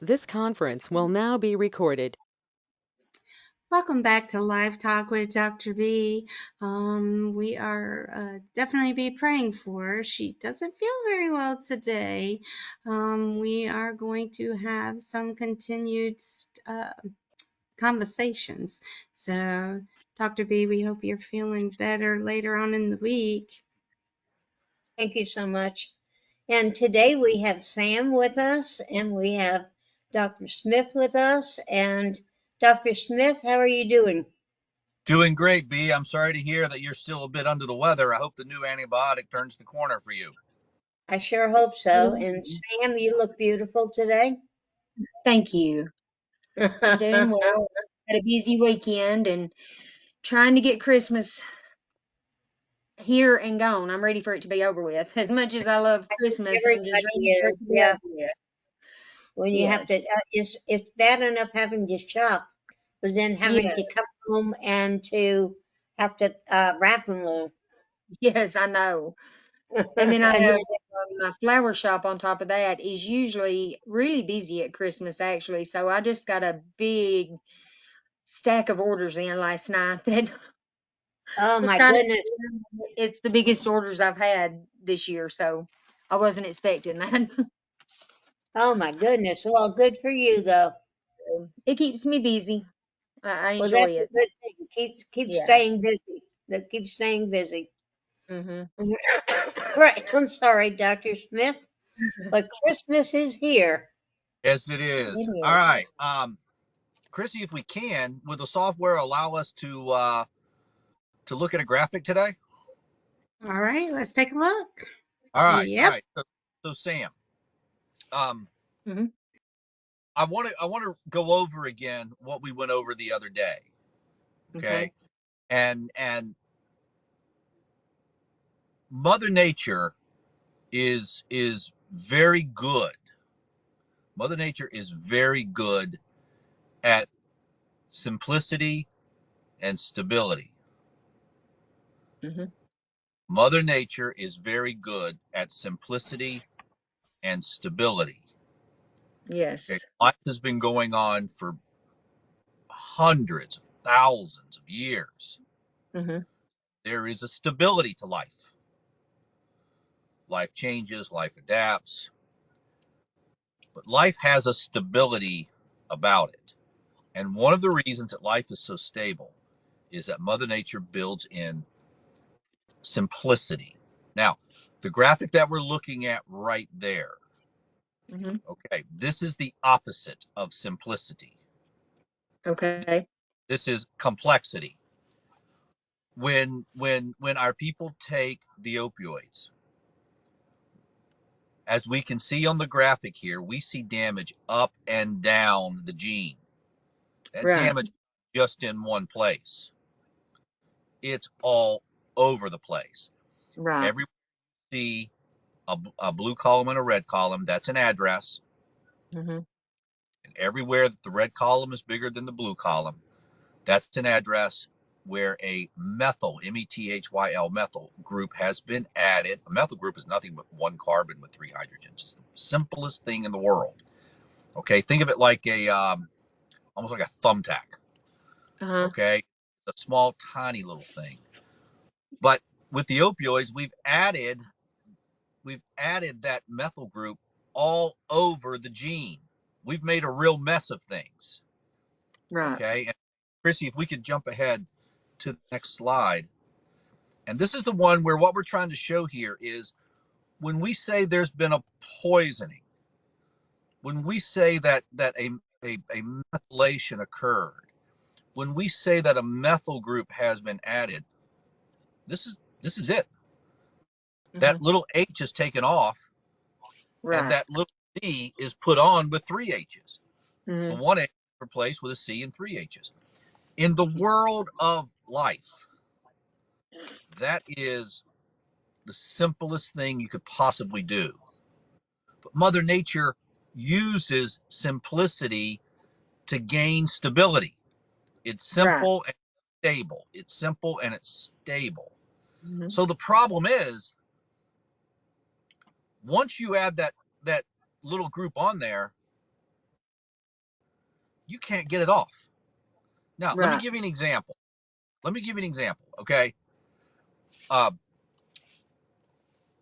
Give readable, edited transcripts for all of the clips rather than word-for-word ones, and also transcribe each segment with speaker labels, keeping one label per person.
Speaker 1: This conference will now be recorded.
Speaker 2: Welcome back to Live Talk with Dr. B. We are definitely be praying for her. She doesn't feel very well today. We are going to have some continued conversations. So, Dr. B, we hope you're feeling better later on in the week.
Speaker 3: Thank you so much. And today we have Sam with us and we have Dr. Smith with us. And Dr. Smith, how are you doing?
Speaker 4: Doing great, B. I'm sorry to hear that you're still a bit under the weather. I hope the new antibiotic turns the corner for you.
Speaker 3: I sure hope so. And Sam, you look beautiful today.
Speaker 5: Thank you. I'm doing well. Had a busy weekend and trying to get Christmas here and gone. I'm ready for it to be over with. As much as I love Christmas, I'm just
Speaker 3: Everybody
Speaker 5: ready for
Speaker 3: is,
Speaker 5: it to be
Speaker 3: yeah.
Speaker 5: over with.
Speaker 3: When you have
Speaker 5: Yes.
Speaker 3: to, it's bad enough having to shop, but then having
Speaker 5: Yeah.
Speaker 3: to come home and to have to wrap them all.
Speaker 5: Yes, I know. And then I
Speaker 3: And
Speaker 5: have my flower shop on top of that is usually really busy at Christmas actually. So I just got a big stack of orders in last night that
Speaker 3: oh
Speaker 5: was
Speaker 3: my
Speaker 5: kind of
Speaker 3: goodness.
Speaker 5: it's the biggest orders I've had this year, so I wasn't expecting that.
Speaker 3: Oh my goodness. Well, good for you though.
Speaker 5: It keeps me busy. I
Speaker 3: Well,
Speaker 5: enjoy
Speaker 3: that's a
Speaker 5: it.
Speaker 3: good thing. Keep
Speaker 5: Yeah.
Speaker 3: staying busy. That keeps staying busy.
Speaker 5: Mhm.
Speaker 3: Right. I'm sorry, Dr. Smith, but Christmas is here.
Speaker 4: Yes, it
Speaker 5: It
Speaker 4: is. All
Speaker 5: is.
Speaker 4: right. Chrissy, if we can, will the software allow us to look at a graphic today?
Speaker 2: All right, let's take a look.
Speaker 4: All right, all
Speaker 2: Yep.
Speaker 4: right. So Sam, um,
Speaker 5: Mhm.
Speaker 4: I want to go over again what we went over the other day. Okay.
Speaker 5: Okay.
Speaker 4: And Mother Nature is very good. Mother Nature is very good at simplicity and stability.
Speaker 5: Mhm.
Speaker 4: Mother Nature is very good at simplicity and stability. Okay?
Speaker 5: Yes.
Speaker 4: Life has been going on for hundreds of thousands of years.
Speaker 5: Mhm.
Speaker 4: There is a stability to life. Life changes, life adapts, but life has a stability about it. And one of the reasons that life is so stable is that Mother Nature builds in simplicity. Now, the graphic that we're looking at right there,
Speaker 5: Mhm.
Speaker 4: okay, this is the opposite of simplicity.
Speaker 5: Okay.
Speaker 4: This is complexity. When our people take the opioids, as we can see on the graphic here, we see damage up and down the gene. That
Speaker 5: Right.
Speaker 4: damage just in one place. It's all over the place.
Speaker 5: Right.
Speaker 4: Every see a blue column and a red column, that's an address.
Speaker 5: Mhm.
Speaker 4: And everywhere that the red column is bigger than the blue column, that's an address where a methyl, methyl methyl group has been added. A methyl group is nothing but one carbon with three hydrogens. It's the simplest thing in the world. Okay, think of it like almost like a thumbtack.
Speaker 5: Uh-huh.
Speaker 4: Okay, a small, tiny little thing. But with the opioids, we've added that methyl group all over the gene. We've made a real mess of things.
Speaker 5: Right.
Speaker 4: Okay, and Chrissy, if we could jump ahead to the next slide. And this is the one where what we're trying to show here is when we say there's been a poisoning, when we say that a methylation occurred, when we say that a methyl group has been added, this is it. That
Speaker 5: Mhm.
Speaker 4: little H is taken off, and
Speaker 5: Right.
Speaker 4: that little C is put on with three H's. The
Speaker 5: Mhm.
Speaker 4: one H is replaced with a C and three H's. In the world of life, that is the simplest thing you could possibly do. But Mother Nature uses simplicity to gain stability. It's
Speaker 5: Right.
Speaker 4: simple and stable. It's simple and it's stable.
Speaker 5: Mhm.
Speaker 4: So the problem is once you add that little group on there, you can't get it off. Now, let me
Speaker 5: Right.
Speaker 4: give you an example. Okay. Uh,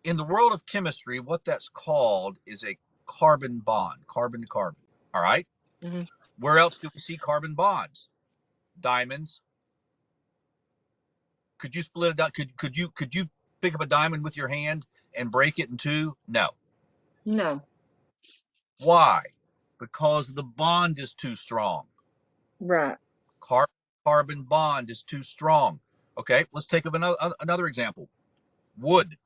Speaker 4: in the world of chemistry, what that's called is a carbon bond, carbon to carbon. All right.
Speaker 5: Mhm.
Speaker 4: Where else do we see carbon bonds? Diamonds. Could you split it up? Could you pick up a diamond with your hand and break it in two? No.
Speaker 5: No.
Speaker 4: Why? Because the bond is too strong.
Speaker 5: Right.
Speaker 4: Carbon bond is too strong. Okay, let's take up another example. Wood.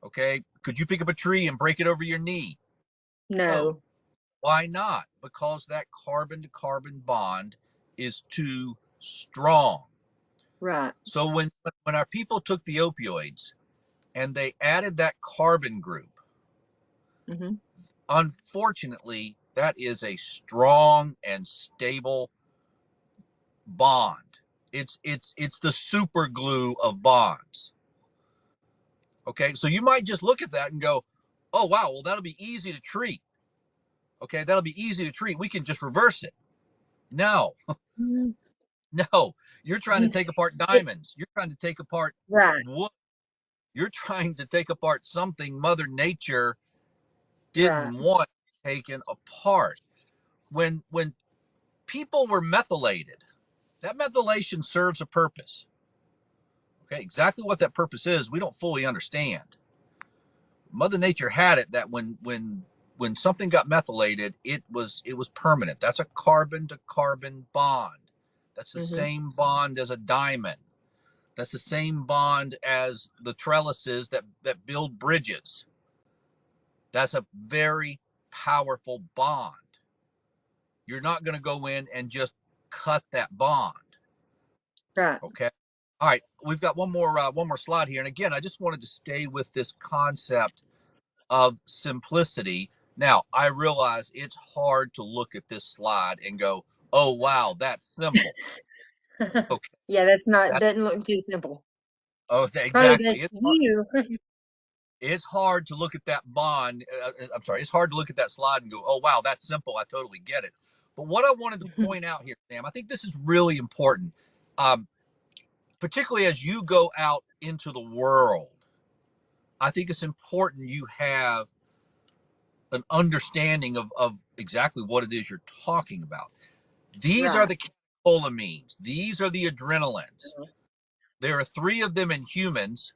Speaker 4: Okay, could you pick up a tree and break it over your knee? No.
Speaker 5: No.
Speaker 4: Why not? Because that carbon to carbon bond is too strong.
Speaker 5: Right.
Speaker 4: So when our people took the opioids and they added that carbon group,
Speaker 5: Mhm.
Speaker 4: unfortunately, that is a strong and stable bond. It's the super glue of bonds. Okay, so you might just look at that and go, "Oh wow, well that'll be easy to treat." Okay, that'll be easy to treat. We can just reverse it. No,
Speaker 5: Mhm.
Speaker 4: no. You're trying to take apart diamonds. You're trying to take apart
Speaker 5: Right.
Speaker 4: wood. You're trying to take apart something Mother Nature
Speaker 5: Right.
Speaker 4: didn't want taken apart. When people were methylated, that methylation serves a purpose. Okay, exactly what that purpose is, we don't fully understand. Mother Nature had it that when something got methylated, it was permanent. That's a carbon to carbon bond. That's the
Speaker 5: Mhm.
Speaker 4: same bond as a diamond. That's the same bond as the trellises that build bridges. That's a very powerful bond. You're not going to go in and just cut that bond.
Speaker 5: Right.
Speaker 4: Okay. All right. We've got one more slide here, and again, I just wanted to stay with this concept of simplicity. Now, I realize it's hard to look at this slide and go, "Oh wow, that's simple." Okay,
Speaker 5: Yeah, that's not
Speaker 4: that
Speaker 5: doesn't look too simple. Probably
Speaker 4: exactly.
Speaker 5: does for you.
Speaker 4: It's hard to look at that bond. I'm sorry. It's hard to look at that slide and go, "Oh wow, that's simple. I totally get it." But what I wanted to point out here, Sam, I think this is really important, um, particularly as you go out into the world. I think it's important you have an understanding of exactly what it is you're talking about. These are
Speaker 5: Right.
Speaker 4: the catecholamines. These are the adrenalins. There are three of them in humans,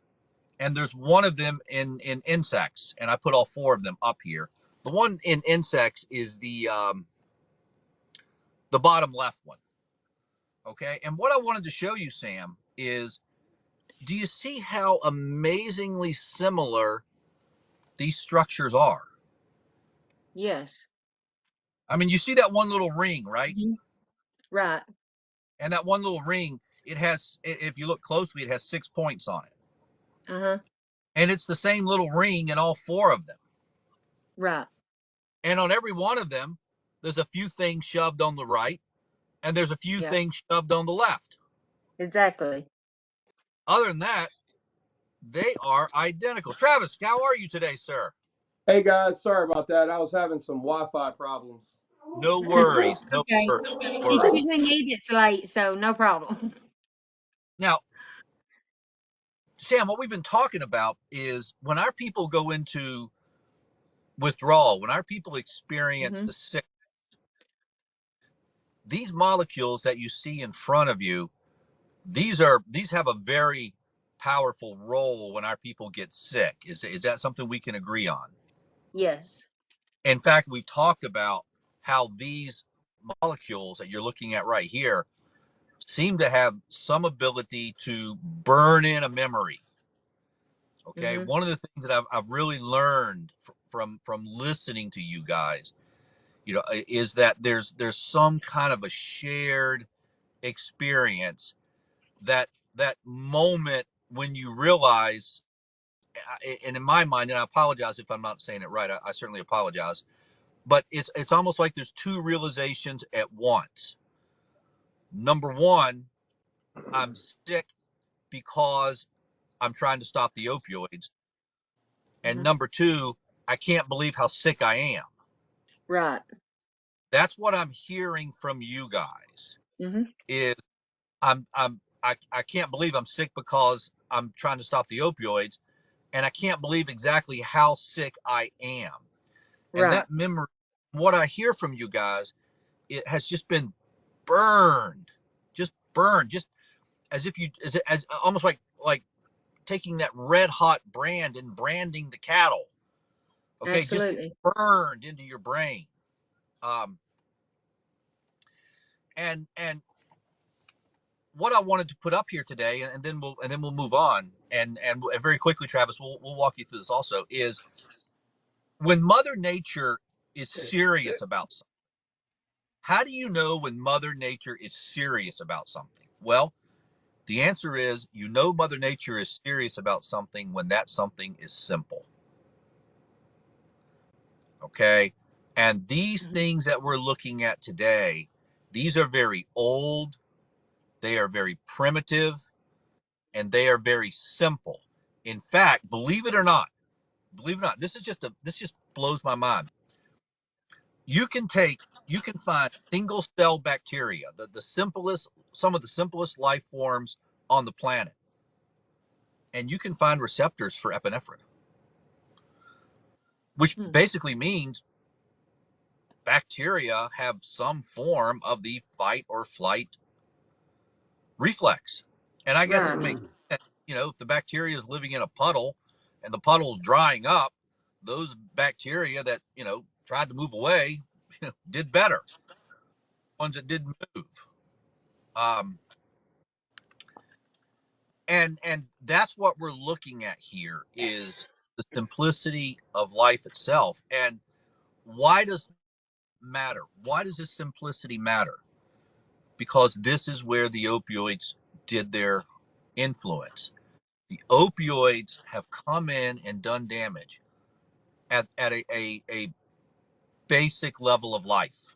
Speaker 4: and there's one of them in insects. And I put all four of them up here. The one in insects is the bottom left one. Okay. And what I wanted to show you, Sam, is do you see how amazingly similar these structures are?
Speaker 5: Yes.
Speaker 4: I mean, you see that one little ring, right?
Speaker 5: Mhm. Right.
Speaker 4: And that one little ring, it has, if you look closely, it has 6 points on it.
Speaker 5: Uh-huh.
Speaker 4: And it's the same little ring in all four of them.
Speaker 5: Right.
Speaker 4: And on every one of them, there's a few things shoved on the right, and there's a few
Speaker 5: Yeah.
Speaker 4: things shoved on the left.
Speaker 5: Exactly.
Speaker 4: Other than that, they are identical. Travis, how are you today, sir?
Speaker 6: Hey guys, sorry about that. I was having some Wi-Fi problems.
Speaker 4: No worries. No
Speaker 5: Okay.
Speaker 4: worries. No
Speaker 5: It's
Speaker 4: worries.
Speaker 5: usually me that's late, so no problem.
Speaker 4: Now, Sam, what we've been talking about is when our people go into withdrawal, when our people experience
Speaker 5: Mhm.
Speaker 4: the sick, these molecules that you see in front of you, these have a very powerful role when our people get sick. Is that something we can agree on?
Speaker 5: Yes.
Speaker 4: In fact, we've talked about how these molecules that you're looking at right here seem to have some ability to burn in a memory. Okay,
Speaker 5: Mhm.
Speaker 4: one of the things that I've really learned from listening to you guys, is that there's some kind of a shared experience, that moment when you realize, and in my mind, and I apologize if I'm not saying it right, I certainly apologize, but it's almost like there's two realizations at once. Number one, I'm sick because I'm trying to stop the opioids, and
Speaker 5: Mhm.
Speaker 4: number two, I can't believe how sick I am.
Speaker 5: Right.
Speaker 4: That's what I'm hearing from you guys.
Speaker 5: Mm-hmm.
Speaker 4: Is I can't believe I'm sick because I'm trying to stop the opioids, and I can't believe exactly how sick I am. And
Speaker 5: Right.
Speaker 4: that memory, what I hear from you guys, it has just been burned, just as if you, as almost like taking that red hot brand and branding the cattle. Okay, just
Speaker 5: Absolutely.
Speaker 4: burned into your brain. Um, and what I wanted to put up here today, and then we'll move on, and very quickly, Travis, we'll walk you through this also, is when Mother Nature is serious about something. How do you know when Mother Nature is serious about something? Well, the answer is you know Mother Nature is serious about something when that something is simple. Okay? And these things that we're looking at today, these are very old, they are very primitive, and they are very simple. In fact, believe it or not, this just blows my mind. You can find single cell bacteria, the simplest, some of the simplest life forms on the planet, and you can find receptors for epinephrine, which basically means bacteria have some form of the fight or flight reflex. And I guess it
Speaker 5: Right.
Speaker 4: makes sense, if the bacteria is living in a puddle and the puddle's drying up, those bacteria that, tried to move away, did better. Ones that didn't move. Um, and that's what we're looking at here is the simplicity of life itself. And why does it matter? Why does this simplicity matter? Because this is where the opioids did their influence. The opioids have come in and done damage at a basic level of life.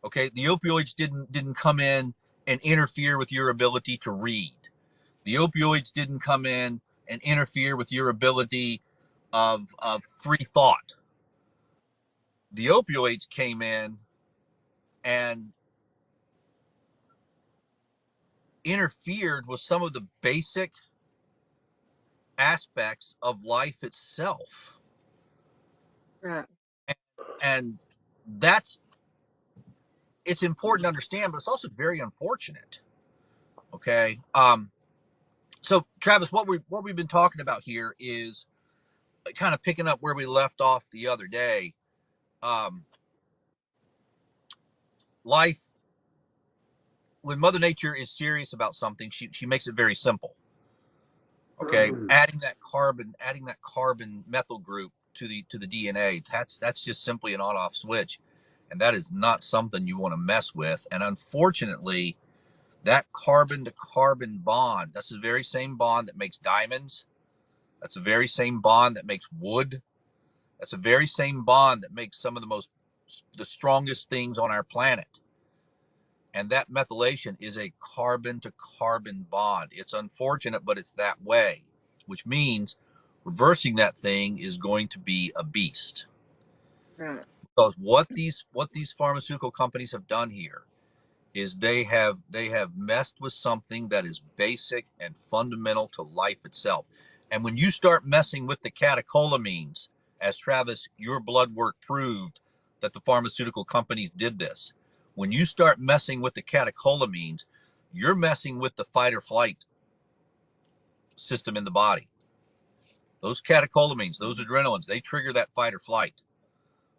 Speaker 4: Okay, the opioids didn't come in and interfere with your ability to read. The opioids didn't come in and interfere with your ability of free thought. The opioids came in and interfered with some of the basic aspects of life itself.
Speaker 5: Right.
Speaker 4: And that's, it's important to understand, but it's also very unfortunate. Okay. So Travis, what we've been talking about here is kind of picking up where we left off the other day. Life, when Mother Nature is serious about something, she makes it very simple. Okay, adding that carbon methyl group to the DNA, that's just simply an on-off switch, and that is not something you want to mess with. And unfortunately, that carbon to carbon bond, that's the very same bond that makes diamonds. That's the very same bond that makes wood. That's the very same bond that makes some of the strongest things on our planet. And that methylation is a carbon to carbon bond. It's unfortunate, but it's that way, which means reversing that thing is going to be a beast.
Speaker 5: Right.
Speaker 4: Because what these pharmaceutical companies have done here is they have messed with something that is basic and fundamental to life itself. And when you start messing with the catecholamines, as Travis, your blood work proved that the pharmaceutical companies did this. When you start messing with the catecholamines, you're messing with the fight or flight system in the body. Those catecholamines, those adrenalines, they trigger that fight or flight.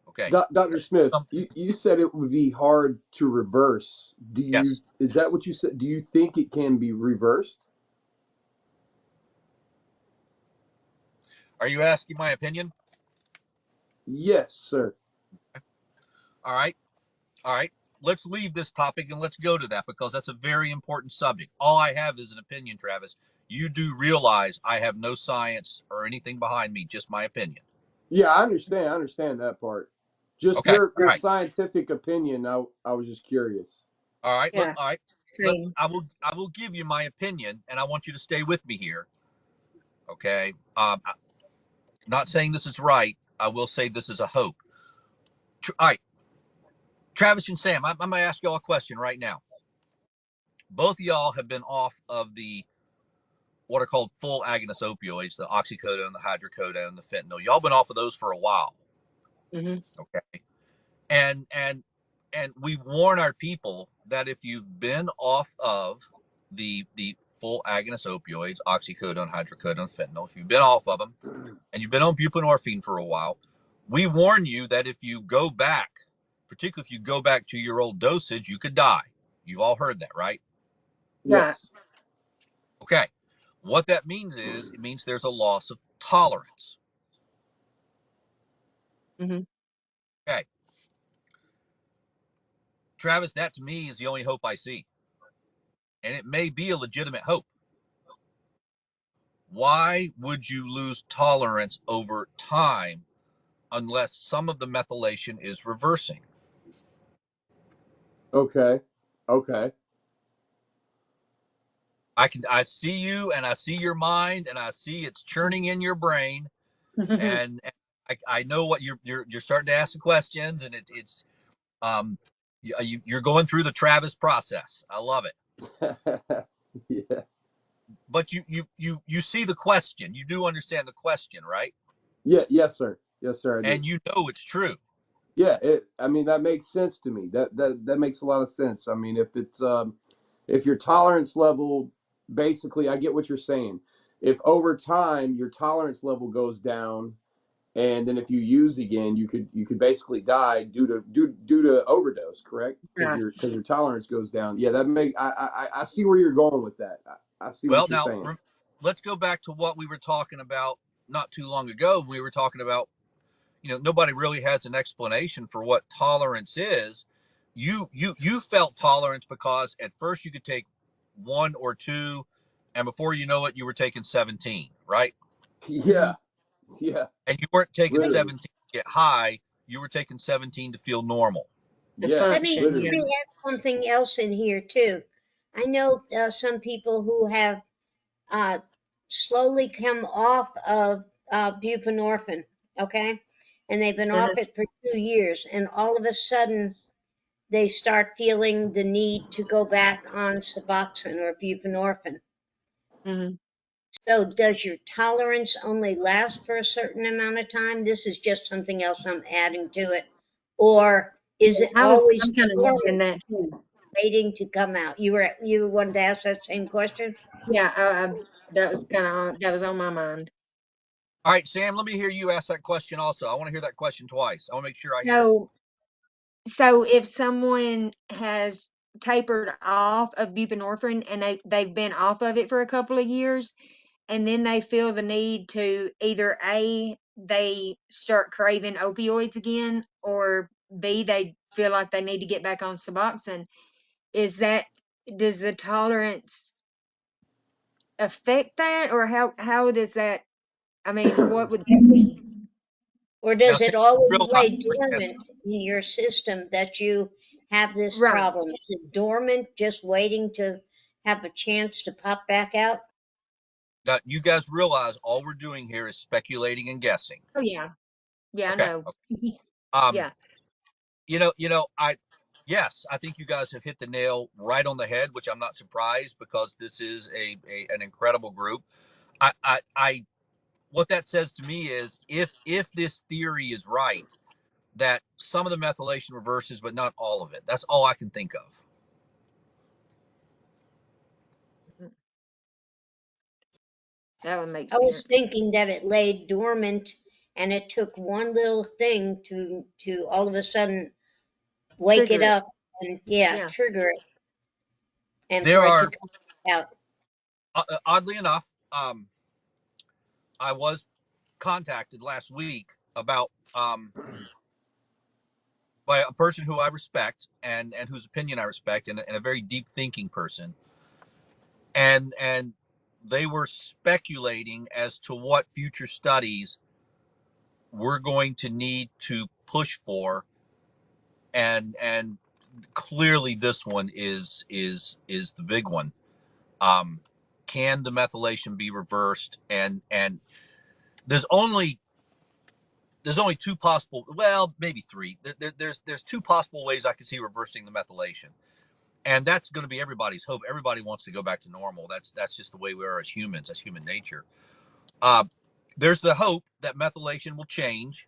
Speaker 4: Okay.
Speaker 6: Dr. Smith, you said it would be hard to reverse.
Speaker 4: Yes.
Speaker 6: Is that what you said? Do you think it can be reversed?
Speaker 4: Are you asking my opinion?
Speaker 6: Yes, sir.
Speaker 4: All right. All right. Let's leave this topic and let's go to that because that's a very important subject. All I have is an opinion, Travis. You do realize I have no science or anything behind me, just my opinion.
Speaker 6: Yeah, I understand. I understand that part. Just
Speaker 4: Okay.
Speaker 6: your
Speaker 4: All right.
Speaker 6: scientific opinion. I was just curious.
Speaker 4: All right.
Speaker 5: Yeah.
Speaker 4: All right.
Speaker 5: Same.
Speaker 4: I will give you my opinion, and I want you to stay with me here. Okay. Not saying this is right. I will say this is a hope. All right, Travis and Sam, I'm going to ask y'all a question right now. Both of y'all have been off of the what are called full agonist opioids, the oxycodone, the hydrocodone, the fentanyl. Y'all been off of those for a while.
Speaker 5: Mm-hmm.
Speaker 4: Okay. And we warn our people that if you've been off of the full agonist opioids, oxycodone, hydrocodone, fentanyl, if you've been off of them and you've been on buprenorphine for a while, we warn you that if you go back, particularly if you go back to your old dosage, you could die. You've all heard that, right?
Speaker 5: Right.
Speaker 6: Yes.
Speaker 4: Okay. What that means is it means there's a loss of tolerance.
Speaker 5: Mm-hmm.
Speaker 4: Okay. Travis, that to me is the only hope I see. And it may be a legitimate hope. Why would you lose tolerance over time unless some of the methylation is reversing?
Speaker 6: Okay. Okay.
Speaker 4: I see you and I see your mind and I see it's churning in your brain and I know what you're starting to ask the questions and it's you're going through the Travis process. I love it.
Speaker 6: Yeah.
Speaker 4: But you see the question. You do understand the question, right?
Speaker 6: Yeah. Yes, sir. Yes, sir. I do.
Speaker 4: And you know it's true.
Speaker 6: Yeah. I mean, that makes sense to me. That makes a lot of sense. I mean, if your tolerance level, basically, I get what you're saying. If over time your tolerance level goes down, and then if you use again, you could basically die due to overdose, correct? Because
Speaker 5: Right.
Speaker 6: your tolerance goes down. Yeah, that make I see where you're going with that. I see
Speaker 4: Well,
Speaker 6: what you're
Speaker 4: now
Speaker 6: saying.
Speaker 4: let's go back to what we were talking about not too long ago. We were talking about, nobody really has an explanation for what tolerance is. You felt tolerance because at first you could take one or two, and before you know it, you were taking 17, right?
Speaker 5: Mm-hmm.
Speaker 6: Yeah, yeah,
Speaker 4: And you weren't taking
Speaker 6: literally.
Speaker 4: 17 to get high. You were taking 17 to feel normal.
Speaker 5: The
Speaker 6: Yeah,
Speaker 3: Let me
Speaker 5: function,
Speaker 3: let
Speaker 5: yeah.
Speaker 6: literally.
Speaker 3: me add something else in here too. I know some people who have uh, slowly come off of buprenorphine, okay, and they've been
Speaker 5: Uh-huh.
Speaker 3: off it for 2 years, and all of a sudden they start feeling the need to go back on Suboxone or buprenorphine.
Speaker 5: Mm-hmm.
Speaker 3: So, does your tolerance only last for a certain amount of time? This is just something else I'm adding to it, or is it always
Speaker 5: I'm kind of
Speaker 3: dormant,
Speaker 5: wondering that too.
Speaker 3: waiting to come out? You wanted to ask that same question?
Speaker 5: Yeah, that was that was on my mind.
Speaker 4: All right, Sam, let me hear you ask that question also. I want to hear that question twice. I want to make sure I hear it.
Speaker 5: So, so if someone has tapered off of buprenorphine and they've been off of it for a couple of years, and then they feel the need to either A, they start craving opioids again, or B, they feel like they need to get back on Suboxone, is that, does the tolerance affect that, or how does that, I mean, what would that be?
Speaker 3: Or
Speaker 4: Now,
Speaker 3: does
Speaker 4: Sam,
Speaker 3: it always
Speaker 4: realize,
Speaker 3: lay
Speaker 4: yes,
Speaker 3: dormant in your system that you have this
Speaker 5: Right.
Speaker 3: problem? Is it dormant, just waiting to have a chance to pop back out?
Speaker 4: now you guys realize all we're doing here is speculating and guessing.
Speaker 5: Oh yeah. Yeah, I
Speaker 4: Okay.
Speaker 5: know.
Speaker 4: Um,
Speaker 5: Yeah.
Speaker 4: yes, I think you guys have hit the nail right on the head, which I'm not surprised because this is an incredible group. I what that says to me is if this theory is right, that some of the methylation reverses, but not all of it. That's all I can think of.
Speaker 5: That would make
Speaker 3: I was
Speaker 5: sense.
Speaker 3: thinking that it lay dormant and it took one little thing to all of a sudden wake it
Speaker 5: Trigger it.
Speaker 3: up and yeah,
Speaker 5: Yeah.
Speaker 3: trigger it and
Speaker 4: There
Speaker 3: for it to
Speaker 4: are,
Speaker 3: come out.
Speaker 4: oddly enough, I was contacted last week about by a person who I respect and whose opinion I respect, and a very deep thinking person, and they were speculating as to what future studies we're going to need to push for, and clearly this one is the big one. Um, can the methylation be reversed? And there's only there's only two possible, well, maybe three. There's two possible ways I can see reversing the methylation, and that's going to be everybody's hope. Everybody wants to go back to normal. That's just the way we are as humans. That's human nature. Uh, there's the hope that methylation will change,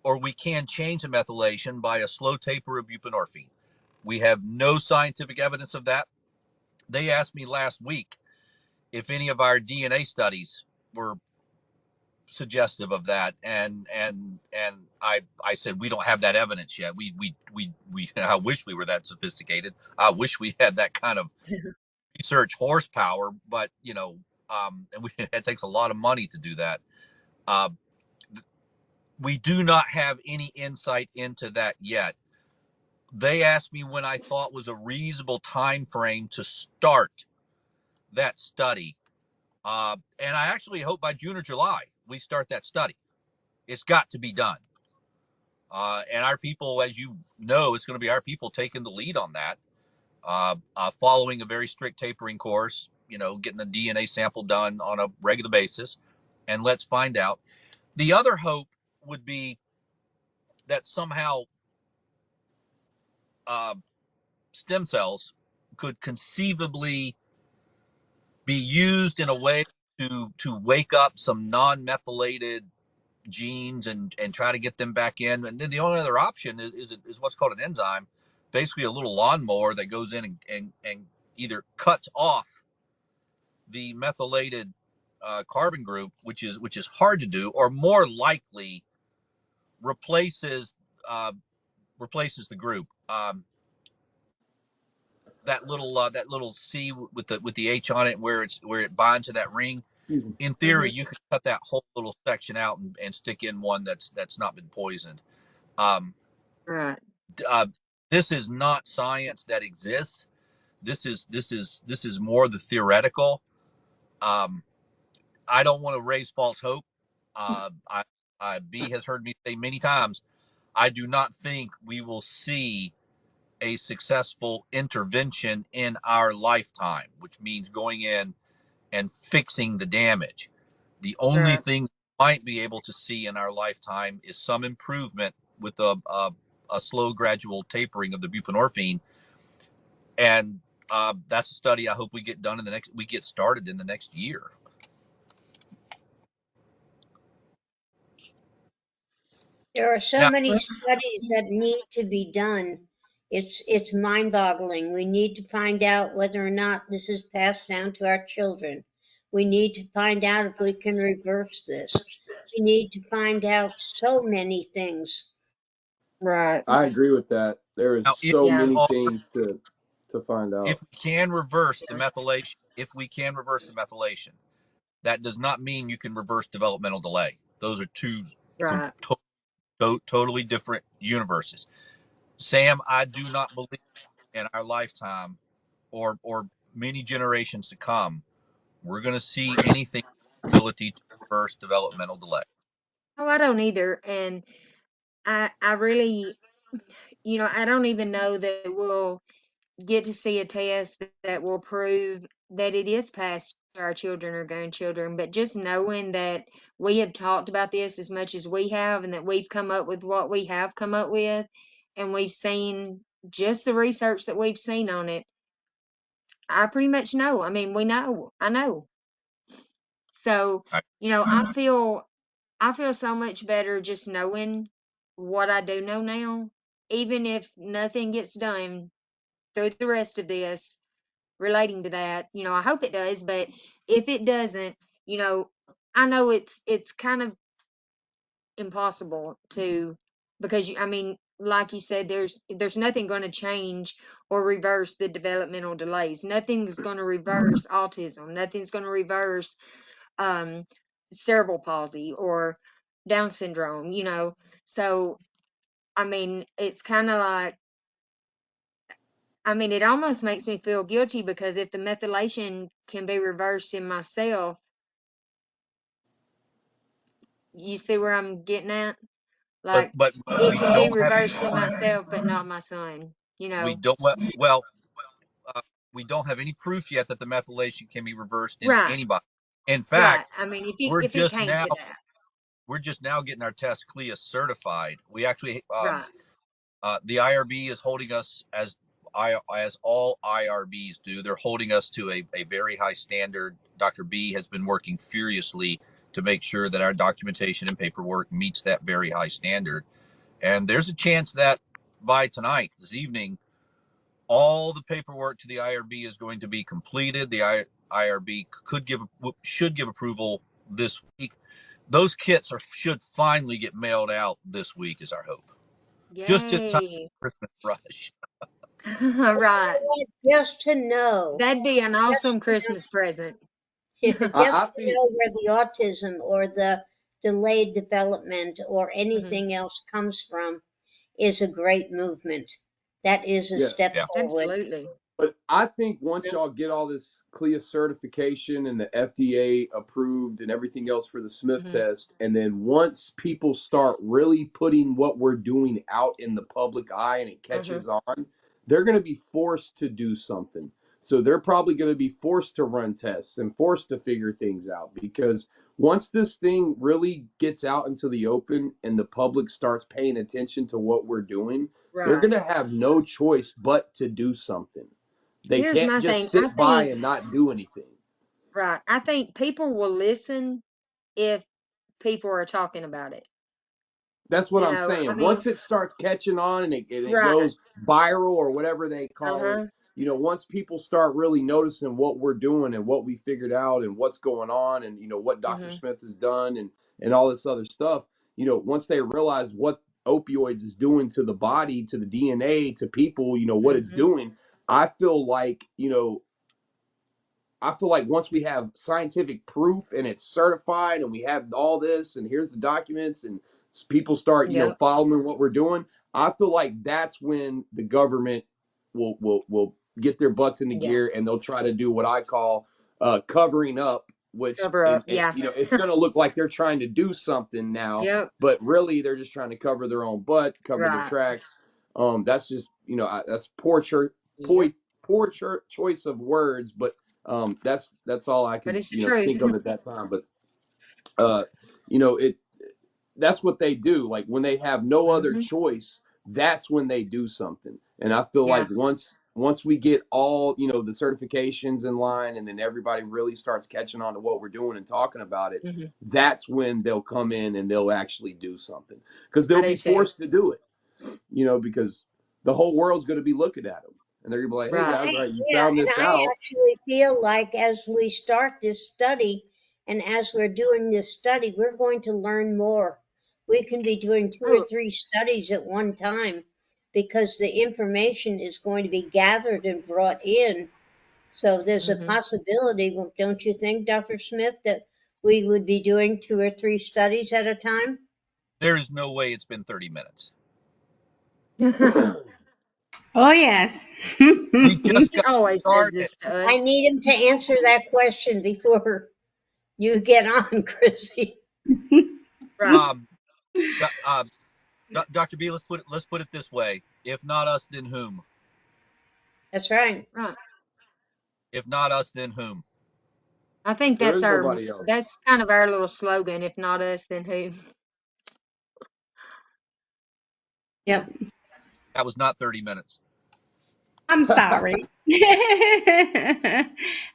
Speaker 4: or we can change the methylation by a slow taper of buprenorphine. We have no scientific evidence of that. They asked me last week if any of our DNA studies were suggestive of that, and I said we don't have that evidence yet. We I wish we were that sophisticated. I wish we had that kind of research horsepower, but and it takes a lot of money to do that. Uh, we do not have any insight into that yet. They asked me when I thought was a reasonable time frame to start that study, and I actually hope by June or July we start that study. It's got to be done. And our people, as you know, it's going to be our people taking the lead on that, following a very strict tapering course, getting a DNA sample done on a regular basis, and let's find out. The other hope would be that somehow uh, stem cells could conceivably be used in a way to wake up some non-methylated genes and try to get them back in. And then the only other option is what's called an enzyme, basically a little lawnmower that goes in and either cuts off the methylated carbon group, which is hard to do, or more likely replaces uh, replaces the group. That little C with the H on it, where it binds to that ring. In theory, you could cut that whole little section out and stick in one that's not been poisoned. Um,
Speaker 5: Right.
Speaker 4: this is not science that exists. This is more the theoretical. Um, I don't want to raise false hope. B has heard me say many times, I do not think we will see a successful intervention in our lifetime, which means going in and fixing the damage. The only
Speaker 5: Right.
Speaker 4: thing we might be able to see in our lifetime is some improvement with a slow, gradual tapering of the buprenorphine, and that's a study I hope we get done we get started in the next year.
Speaker 3: There are so
Speaker 4: Now,
Speaker 3: many studies that need to be done. It's mind-boggling. We need to find out whether or not this is passed down to our children. We need to find out if we can reverse this. We need to find out so many things.
Speaker 5: Right.
Speaker 6: I agree with that. There is
Speaker 4: now
Speaker 6: so
Speaker 5: Yeah.
Speaker 6: many things to find
Speaker 4: if
Speaker 6: out.
Speaker 4: we can reverse the methylation, that does not mean you can reverse developmental delay. Those are two
Speaker 5: Right.
Speaker 4: totally different universes. Sam, I do not believe in our lifetime or many generations to come we're going to see anything ability to reverse developmental delay.
Speaker 5: Oh, I don't either. And I really, I don't even know that we'll get to see a test that will prove that it is passed to our children or grandchildren. But just knowing that we have talked about this as much as we have, and that we've come up with what we have come up with, and we've seen just the research that we've seen on it, I pretty much know. I mean, we know. I know. So,
Speaker 4: Right.
Speaker 5: I feel so much better just knowing what I do know now, even if nothing gets done through the rest of this relating to that. I hope it does, but if it doesn't, you know, I know it's kind of impossible to, because I mean, like you said, there's nothing going to change or reverse the developmental delays. Nothing's going to reverse autism. Nothing's going to reverse um cerebral palsy or Down syndrome. So I mean, it's kind of like, I mean, it almost makes me feel guilty, because if the methylation can be reversed in myself, you see where I'm getting at?
Speaker 4: but
Speaker 5: Like,
Speaker 4: but
Speaker 5: it
Speaker 4: we
Speaker 5: can be
Speaker 4: don't have any
Speaker 5: reversed in
Speaker 4: proof.
Speaker 5: myself, but not my son,
Speaker 4: We don't well uh, we don't have any proof yet that the methylation can be reversed in
Speaker 5: Right,
Speaker 4: anybody. In
Speaker 5: right.
Speaker 4: fact,
Speaker 5: I mean,
Speaker 4: we're
Speaker 5: if it
Speaker 4: just
Speaker 5: came
Speaker 4: now
Speaker 5: to that.
Speaker 4: We're just now getting our test CLIA certified. We actually,
Speaker 5: Right.
Speaker 4: the IRB is holding us as all IRBs do. They're holding us to a very high standard. Dr. B has been working furiously to make sure that our documentation and paperwork meets that very high standard. And there's a chance that by tonight, this evening, all the paperwork to the IRB is going to be completed. The IRB should give approval this week. Those kits should finally get mailed out this week, is our hope. Just in time
Speaker 5: Yay.
Speaker 4: for Christmas rush.
Speaker 5: Right.
Speaker 3: Just to know,
Speaker 5: That'd be an awesome Christmas present.
Speaker 3: just to
Speaker 6: I think
Speaker 3: know where the autism or the delayed development or
Speaker 5: Mhm.
Speaker 3: anything else comes from is a great movement. That is a
Speaker 6: yeah.
Speaker 3: step
Speaker 4: Yeah.
Speaker 3: forward.
Speaker 5: Absolutely.
Speaker 6: But I think once y'all get all this CLIA certification and the FDA approved and everything else for the Smith
Speaker 5: Mhm.
Speaker 6: test, and then once people start really putting what we're doing out in the public eye and it
Speaker 5: Mhm.
Speaker 6: catches on, they're going to be forced to do something. So they're probably going to be forced to run tests and forced to figure things out because once this thing really gets out into the open and the public starts paying attention to what we're doing, they're
Speaker 5: Right.
Speaker 6: going to have no choice but to do something. They
Speaker 5: Here's
Speaker 6: can't
Speaker 5: my
Speaker 6: just
Speaker 5: thing. I
Speaker 6: sit by
Speaker 5: think,
Speaker 6: and not do anything.
Speaker 5: right. I think people will listen if people are talking about it.
Speaker 6: That's what
Speaker 5: You
Speaker 6: I'm
Speaker 5: know, I
Speaker 6: saying.
Speaker 5: mean,
Speaker 6: Once it starts catching on and it
Speaker 5: right.
Speaker 6: goes viral or whatever they call it,
Speaker 5: Uh-huh.
Speaker 6: once people start really noticing what we're doing and what we figured out and what's going on and, what Dr.
Speaker 5: Mhm.
Speaker 6: Smith has done and all this other stuff, once they realize what opioids is doing to the body, to the DNA, to people, what it's
Speaker 5: Mhm.
Speaker 6: doing, I feel like, once we have scientific proof and it's certified and we have all this and here's the documents and people start,
Speaker 5: Yep.
Speaker 6: following what we're doing, I feel like that's when the government will get their butts into
Speaker 5: Yeah.
Speaker 6: gear and they'll try to do what I call covering up, which
Speaker 5: Cover up. Yeah.
Speaker 6: it's going to look like they're trying to do something now,
Speaker 5: Yep.
Speaker 6: but really they're just trying to cover their own butt, cover their
Speaker 5: Right.
Speaker 6: tracks. That's just that's poor
Speaker 5: Yep.
Speaker 6: choice of words, but that's all I
Speaker 5: But
Speaker 6: could
Speaker 5: it's the truth.
Speaker 6: think of at that time. But it that's what they do. Like when they have no other
Speaker 5: Mhm.
Speaker 6: choice, that's when they do something. And I feel
Speaker 5: Yeah.
Speaker 6: like once we get all the certifications in line, and then everybody really starts catching on to what we're doing and talking about it,
Speaker 5: Mhm.
Speaker 6: that's when they'll come in and they'll actually do something because
Speaker 5: I
Speaker 6: they'll
Speaker 5: do
Speaker 6: be
Speaker 5: too.
Speaker 6: forced to do it. Because the whole world's going to be looking at them. And they're going to be like, hey,
Speaker 5: Right.
Speaker 6: guys, right, you
Speaker 3: Yeah,
Speaker 6: found
Speaker 3: and
Speaker 6: this
Speaker 3: I
Speaker 6: out.
Speaker 3: actually feel like as we start this study and as we're doing this study, we're going to learn more. We can be doing 2 or
Speaker 5: Oh.
Speaker 3: 3 studies at one time because the information is going to be gathered and brought in. So there's a
Speaker 5: Mhm.
Speaker 3: possibility, well, don't you think, Dr. Smith, that we would be doing 2 or 3 studies at a time?
Speaker 4: There is no way it's been 30 minutes.
Speaker 2: Oh, yes.
Speaker 4: We just
Speaker 5: He
Speaker 4: got
Speaker 5: always does
Speaker 4: started.
Speaker 5: this to
Speaker 3: I
Speaker 5: us.
Speaker 3: need him to answer that question before you get on, Chrissy.
Speaker 5: Right.
Speaker 4: Dr. B, let's put it this way. If not us, then whom?
Speaker 3: That's right.
Speaker 5: Right.
Speaker 4: If not us, then whom?
Speaker 5: I think
Speaker 6: There is nobody else.
Speaker 5: that's kind of our little slogan. If not us, then who?
Speaker 2: Yep.
Speaker 4: That was not 30 minutes.
Speaker 2: I'm sorry.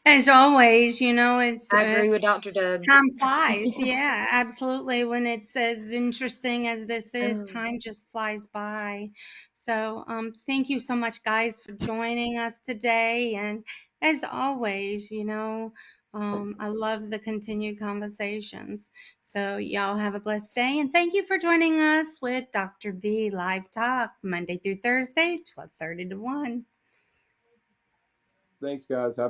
Speaker 2: As always, it's
Speaker 5: I agree with Dr. Doug.
Speaker 2: time flies. Yeah, absolutely. When it's as interesting as this is, time just flies by. So, thank you so much, guys, for joining us today. And as always, I love the continued conversations. So, y'all have a blessed day. And thank you for joining us with Dr. B Live Talk, Monday through Thursday, 12:30 to 1.
Speaker 6: Thanks, guys. Have